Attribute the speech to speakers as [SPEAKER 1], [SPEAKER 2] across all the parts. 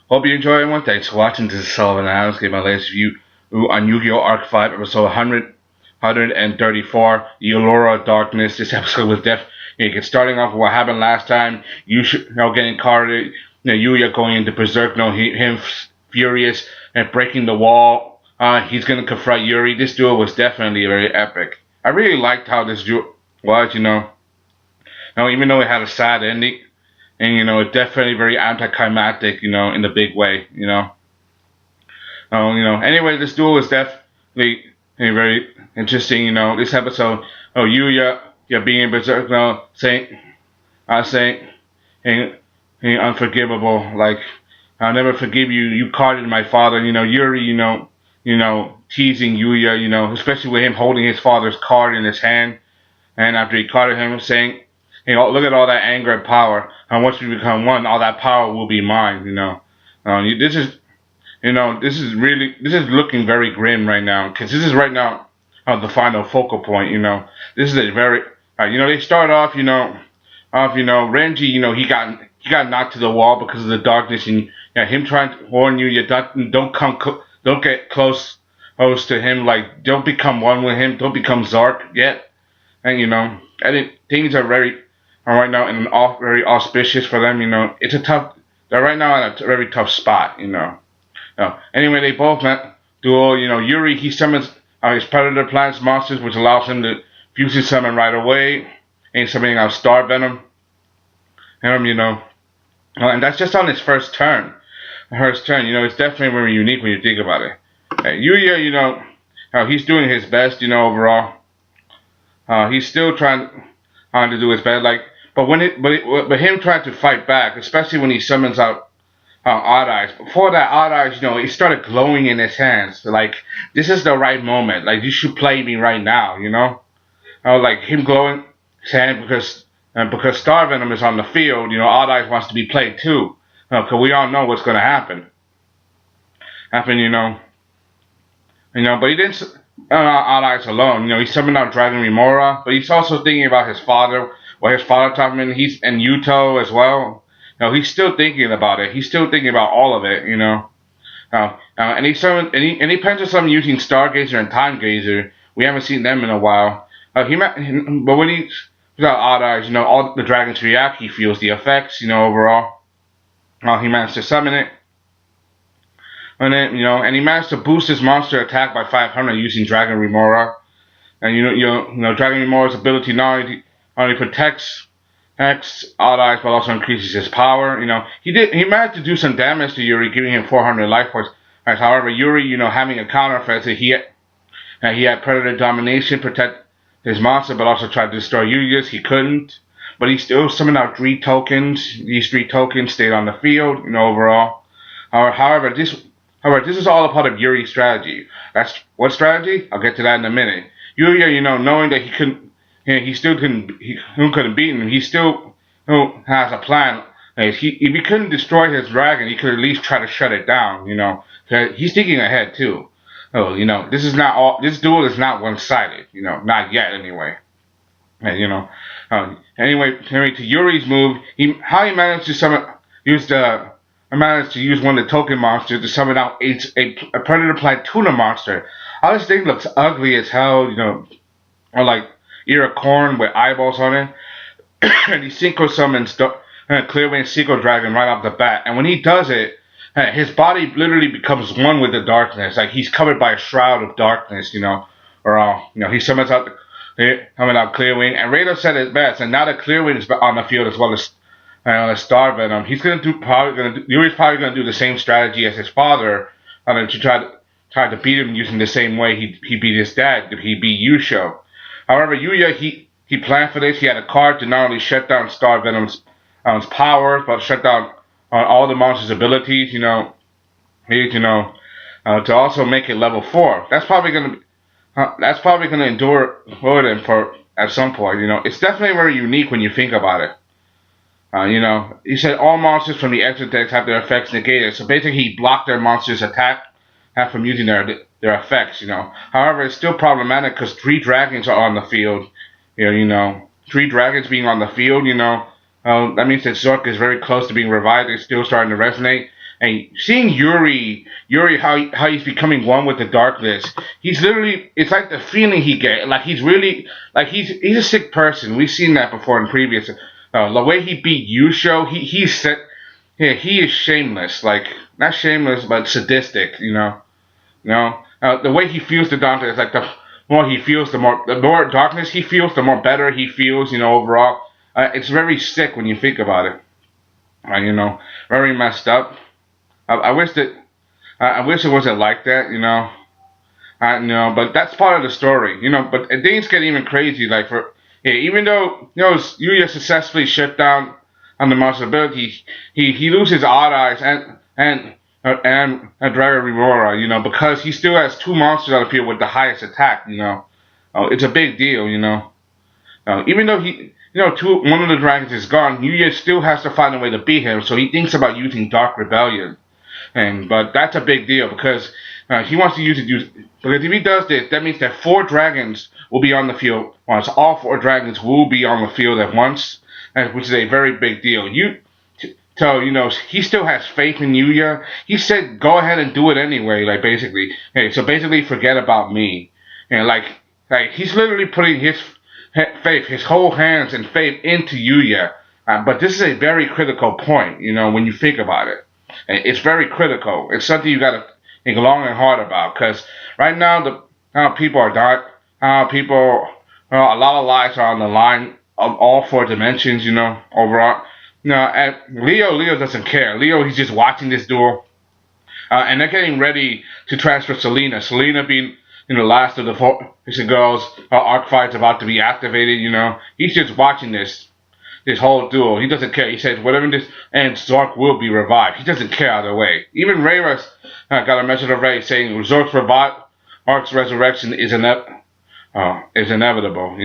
[SPEAKER 1] Hope you enjoy everyone. Thanks for watching. This is Sellavin. I was giving my latest review on Yu-Gi-Oh! Arc 5, episode 134, the Allure Darkness. This episode was starting off with what happened last time. Getting carded, Yuya going into berserk, him furious and breaking the wall. He's gonna confront Yuri. This duel was definitely very epic. I really liked how this duel was, even though it had a sad ending. And it's definitely very anticlimactic, in the big way, Anyway, this duel is definitely very interesting, This episode, Yuya, being berserk, saying, unforgivable, like I'll never forgive you. You carded my father, Yuri, teasing Yuya, especially with him holding his father's card in his hand, and after he carded him, saying, look at all that anger and power. And once we become one, all that power will be mine. This is looking very grim right now, because this is right now the final focal point. This is a very, they start off, Renji, he got knocked to the wall because of the darkness, and him trying to warn you, don't get close to him, like don't become one with him, don't become Zark yet, and I think things are right now very auspicious for them. They're right now in a very tough spot. Anyway, they both met duel. Yuri, he summons his predator plants monsters, which allows him to fuse his summon right away, and summoning out Star Venom. And that's just on his first turn. It's definitely very unique when you think about it. Yuya, he's doing his best, overall. He's still trying to do his best, but him trying to fight back, especially when he summons out Odd Eyes. Before that, Odd Eyes, he started glowing in his hands. Like, this is the right moment. Like, you should play me right now. Like him glowing his hand because Star Venom is on the field. Odd Eyes wants to be played too. Because we all know what's going to happen. But he didn't. Odd Eyes alone. He summoned out Dragon Remora, but he's also thinking about his father. What his father taught him, and Yuto as well. He's still thinking about it. He's still thinking about all of it. And he summoned, and he penciled some using Stargazer and Time Gazer. We haven't seen them in a while. But when he's got Odd Eyes, all the dragons react. He feels the effects. Overall, he managed to summon it. And then, and he managed to boost his monster attack by 500 using Dragon Remora. And Dragon Remora's ability not only protects Odd Eyes, but also increases his power. He managed to do some damage to Yuri, giving him 400 life points. However, Yuri, having a counter effect, he had Predator Domination protect his monster, but also tried to destroy Yuya's. He couldn't, but he still summoned out 3 tokens. These 3 tokens stayed on the field. Overall. However, this is all a part of Yuri's strategy. That's what strategy? I'll get to that in a minute. Yuya, knowing that he couldn't beat him. He still has a plan. If he couldn't destroy his dragon, he could at least try to shut it down. He's thinking ahead too. This duel is not one-sided. Not yet anyway. Anyway, to Yuri's move, how he managed to use one of the token monsters to summon out a Predator Platuna monster. All this thing looks ugly as hell. Or like ear of corn with eyeballs on it. And he synchro summons Clearway and Synchro Dragon right off the bat. And when he does it, his body literally becomes one with the darkness. Like he's covered by a shroud of darkness, he summons out Clearwing. And Radar said it best. And now that Clearwing is on the field as well as Star Venom, Yuri's probably gonna do the same strategy as his father, to try to beat him using the same way he beat his dad. He beat Yugioh. However, Yuya, he planned for this. He had a card to not only shut down Star Venom's powers, but shut down all the monster's abilities. To also make it level 4. That's probably gonna endure for him at some point. It's definitely very unique when you think about it. He said all monsters from the extra decks have their effects negated. So basically, he blocked their monster's attack from using their effects. However, it's still problematic because 3 dragons are on the field. 3 dragons being on the field. That means that Zork is very close to being revived. It's still starting to resonate. And seeing Yuri, how he's becoming one with the darkness, he's literally, it's like the feeling he get, like he's really, like he's a sick person. We've seen that before in previous, the way he beat Yugioh, he's set, yeah, he is shameless, like, not shameless, but sadistic, the way he feels the darkness, like the more he feels, the more darkness he feels, the more better he feels, overall. It's very sick when you think about it. Very messed up. I wish that I wish it wasn't like that, but that's part of the story, But things get even crazy. Like yeah, even though Yuya successfully shut down on the monster ability, he loses Odd Eyes and Dragon Remora, because he still has two monsters on the field with the highest attack, it's a big deal, even though one of the dragons is gone, Yuya still has to find a way to beat him, so he thinks about using Dark Rebellion. But that's a big deal because he wants to use it. Because if he does this, that means that four dragons will be on the field once. All four dragons will be on the field at once, which is a very big deal. So he still has faith in Yuya. He said, "Go ahead and do it anyway." Like basically, hey, so basically, forget about me. Like he's literally putting his faith, his whole hands and faith into Yuya. But this is a very critical point, when you think about it. It's very critical. It's something you got to think long and hard about because right now people are dark. People, a lot of lives are on the line of all four dimensions. Overall. And Leo doesn't care. Leo, he's just watching this duel, and they're getting ready to transfer Selena. Selena being the last of the four girls. Arc fight's about to be activated. He's just watching this whole duel. He doesn't care. He says, whatever this ends, Zork will be revived. He doesn't care either way. Even Reyes got a message of Ray saying Zork's Arc's resurrection is inevitable,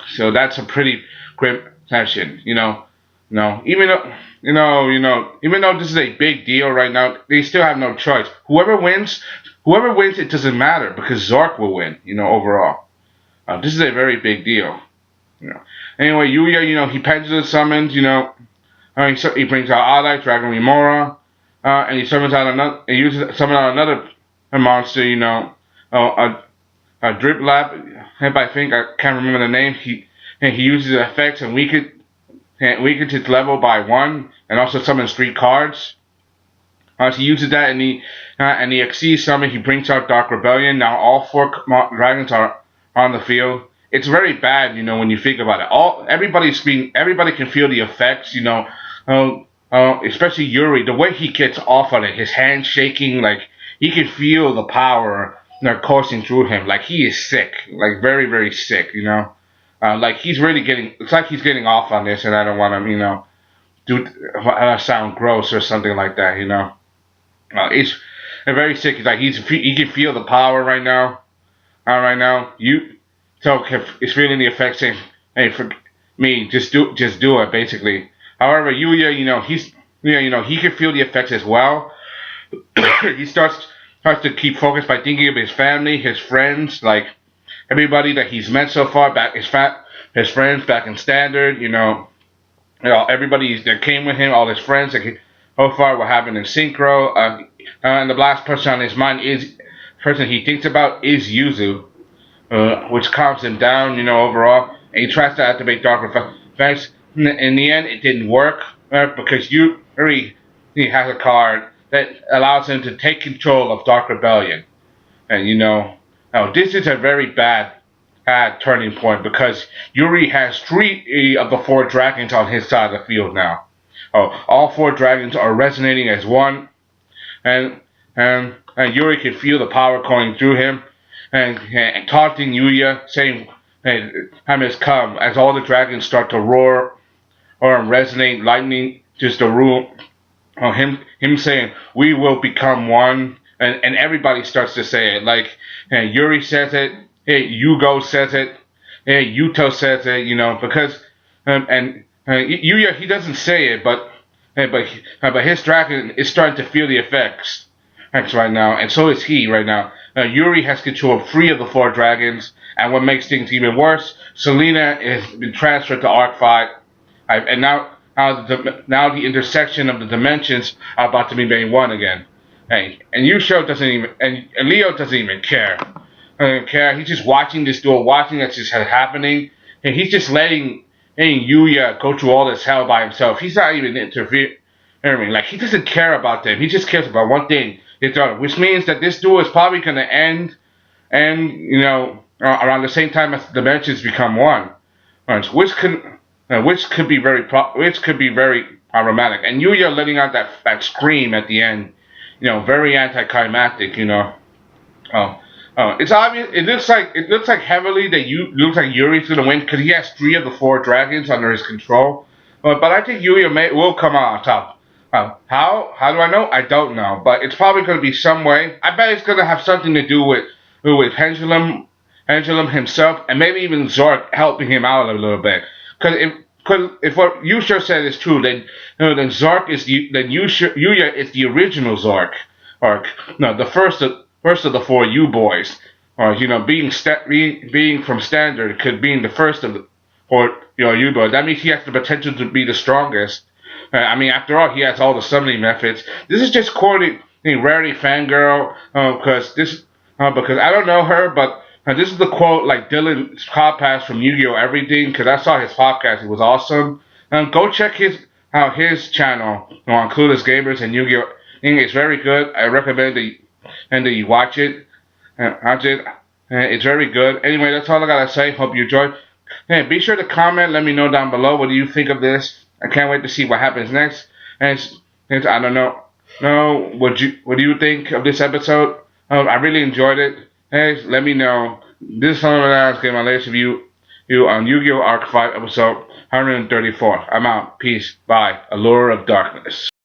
[SPEAKER 1] So that's a pretty grim session, No, even though this is a big deal right now, they still have no choice. Whoever wins, it doesn't matter because Zork will win, overall. This is a very big deal. Anyway, Yuya, he pendulum summons, he brings out Odd Dragon Remora, and he summons out another monster, a Drip Lab, I think, I can't remember the name. He uses effects and weakens its level by 1, and also summons 3 cards. So he uses that, and the exceeds summon, he brings out Dark Rebellion. Now all 4 dragons are on the field. It's very bad, when you think about it. Everybody can feel the effects, especially Yuri. The way he gets off on it, his hands shaking, like he can feel the power coursing through him. Like he is sick, like very, very sick, like he's really it's like he's getting off on this, and I don't want to, sound gross or something like that, It's very sick. It's like he can feel the power right now. So it's feeling the effects saying, "Hey, for me, just do it." Basically, however, Yuya, he can feel the effects as well. He starts to keep focused by thinking of his family, his friends, like everybody that he's met so far. His friends back in Standard, everybody that came with him, all his friends that so far were having in Synchro. And the last person on his mind person he thinks about is Yuzu. Which calms him down, overall. And he tries to activate Dark Effects. In the end, it didn't work because Yuri he has a card that allows him to take control of Dark Rebellion. And now this is a very bad turning point because Yuri has 3 of the 4 dragons on his side of the field now. All 4 dragons are resonating as one, and Yuri can feel the power going through him. And taunting Yuya, saying, "Hey, time has come," as all the dragons start to roar or resonate, lightning just the room. Him saying, "We will become one," and everybody starts to say it. Like Yuri says it, Yugioh says it, Yuto says it. Because Yuya, he doesn't say it, but his dragon is starting to feel the effects right now, and so is he right now. Yuri has control of 3 of the 4 dragons, and what makes things even worse, Selena has been transferred to Arc 5, and now now the intersection of the dimensions are about to be made one again. Hey, and Yugioh doesn't even, and Leo doesn't even care. Doesn't care. He's just watching this duel, watching that's just happening, and he's just letting Yuya go through all this hell by himself. He's not even interfering. Like, he doesn't care about them. He just cares about one thing, his daughter, which means that this duel is probably going to end, and around the same time as the dimensions become one, which could be very problematic. And Yuya letting out that scream at the end, very anticlimactic. Oh, it's obvious. It looks like heavily that looks like Yuri's gonna win because he has 3 of the 4 dragons under his control. But I think Yuya will come out on top. How? How do I know? I don't know. But it's probably gonna be some way. I bet it's gonna have something to do with Pendulum himself, and maybe even Zork helping him out a little bit. Because if what Yusha said is true, then Zork is Yuya is the original Zork, or no, the first of the 4 U boys, or being from standard could being the first of the 4 U boys. That means he has the potential to be the strongest. I mean, after all, he has all the summoning methods. This is just quoting Rarity Fangirl, because I don't know her, but this is the quote, like Dylan's podcast from Yugioh Everything, because I saw his podcast. It was awesome. Go check his channel on Clueless Gamers and Yugioh. It's very good. I recommend that you watch it. It's very good. Anyway, that's all I gotta say. Hope you enjoyed. Hey, be sure to comment. Let me know down below what do you think of this. I can't wait to see what happens next. And I don't know. No, what do you think of this episode? I really enjoyed it. Hey, let me know. This is Sellavin. I was getting my latest review on Yu-Gi-Oh! Arc 5 episode 134. I'm out. Peace. Bye. Allure of Darkness.